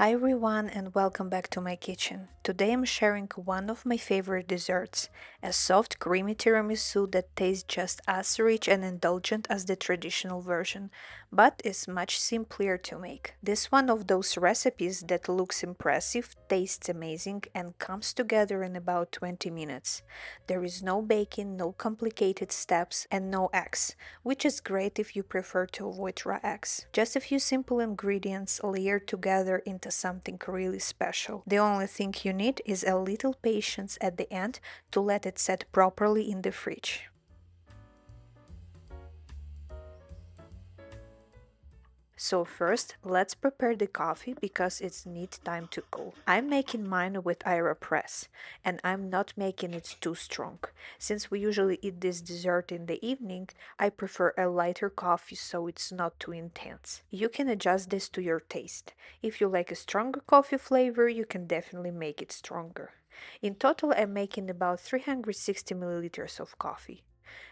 Hi everyone and welcome back to my kitchen. Today I'm sharing one of my favorite desserts, a soft creamy tiramisu that tastes just as rich and indulgent as the traditional version, but is much simpler to make. This one of those recipes that looks impressive, tastes amazing and comes together in about 20 minutes. There is no baking, no complicated steps and no eggs, which is great if you prefer to avoid raw eggs. Just a few simple ingredients layered together into something really special. The only thing you need is a little patience at the end to let it set properly in the fridge. So first, let's prepare the coffee because it needs time to cool. I'm making mine with AeroPress, and I'm not making it too strong. Since we usually eat this dessert in the evening, I prefer a lighter coffee so it's not too intense. You can adjust this to your taste. If you like a stronger coffee flavor, you can definitely make it stronger. In total, I'm making about 360 milliliters of coffee.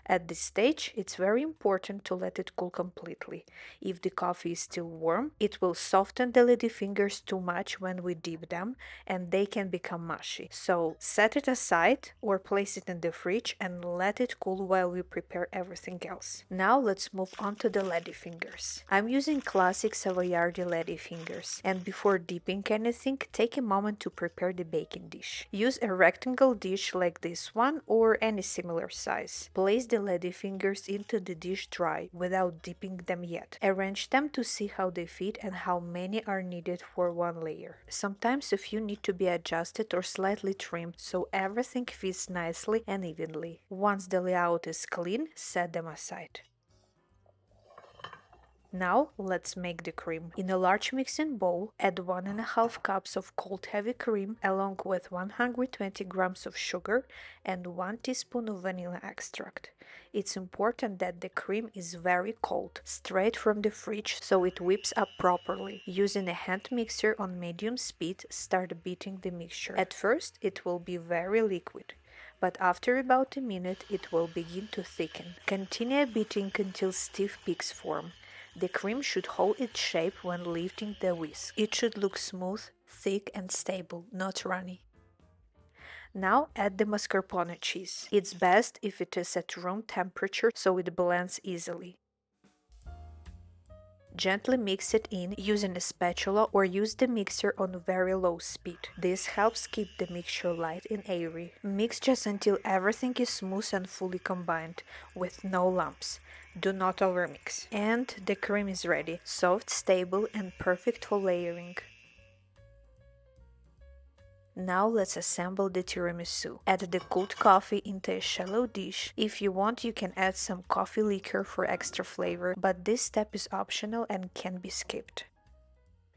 At this stage, it's very important to let it cool completely. If the coffee is still warm, it will soften the ladyfingers too much when we dip them and they can become mushy. So set it aside or place it in the fridge and let it cool while we prepare everything else. Now let's move on to the ladyfingers. I'm using classic Savoiardi ladyfingers, and before dipping anything, take a moment to prepare the baking dish. Use a rectangle dish like this one or any similar size. Place the ladyfingers into the dish dry without dipping them yet. Arrange them to see how they fit and how many are needed for one layer. Sometimes a few need to be adjusted or slightly trimmed so everything fits nicely and evenly. Once the layout is clean, set them aside. Now let's make the cream. In a large mixing bowl, add 1.5 cups of cold heavy cream along with 120 grams of sugar and 1 teaspoon of vanilla extract. It's important that the cream is very cold, straight from the fridge so it whips up properly. Using a hand mixer on medium speed, start beating the mixture. At first it will be very liquid, but after about a minute it will begin to thicken. Continue beating until stiff peaks form. The cream should hold its shape when lifting the whisk. It should look smooth, thick and stable, not runny. Now add the mascarpone cheese. It's best if it is at room temperature so it blends easily. Gently mix it in using a spatula or use the mixer on very low speed. This helps keep the mixture light and airy. Mix just until everything is smooth and fully combined, with no lumps. Do not overmix. And the cream is ready, soft, stable and perfect for layering. Now let's assemble the tiramisu. Add the cold coffee into a shallow dish. If you want, you can add some coffee liqueur for extra flavor, but this step is optional and can be skipped.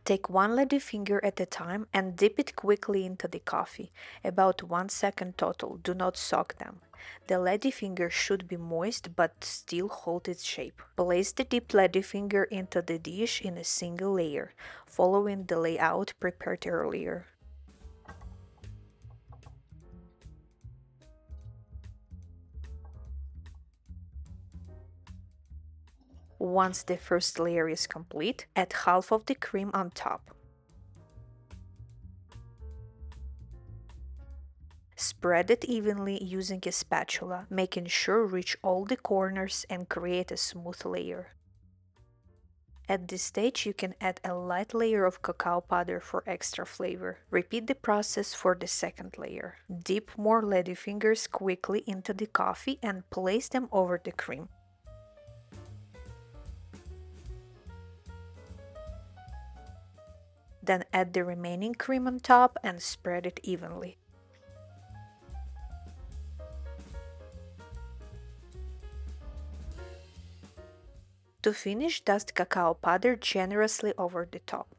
Take one ladyfinger at a time and dip it quickly into the coffee, about 1 second total, do not soak them. The ladyfinger should be moist but still hold its shape. Place the dipped ladyfinger into the dish in a single layer, following the layout prepared earlier. Once the first layer is complete, add half of the cream on top. Spread it evenly using a spatula, making sure reach all the corners and create a smooth layer. At this stage, you can add a light layer of cacao powder for extra flavor. Repeat the process for the second layer. Dip more ladyfingers quickly into the coffee and place them over the cream. Then add the remaining cream on top and spread it evenly. To finish, dust cacao powder generously over the top.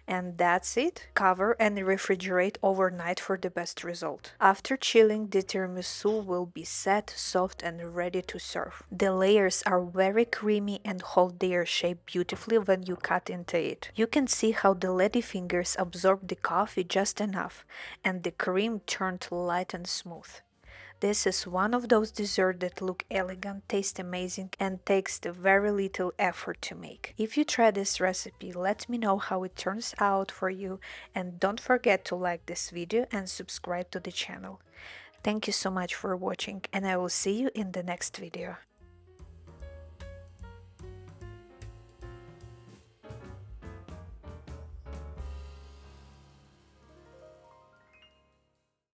And that's it. Cover and refrigerate overnight for the best result. After chilling, the tiramisu will be set, soft and ready to serve. The layers are very creamy and hold their shape beautifully when you cut into it. You can see how the ladyfingers absorb the coffee just enough, and the cream turned light and smooth. This is one of those desserts that look elegant, taste amazing, and takes the very little effort to make. If you try this recipe, let me know how it turns out for you, and don't forget to like this video and subscribe to the channel. Thank you so much for watching, and I will see you in the next video.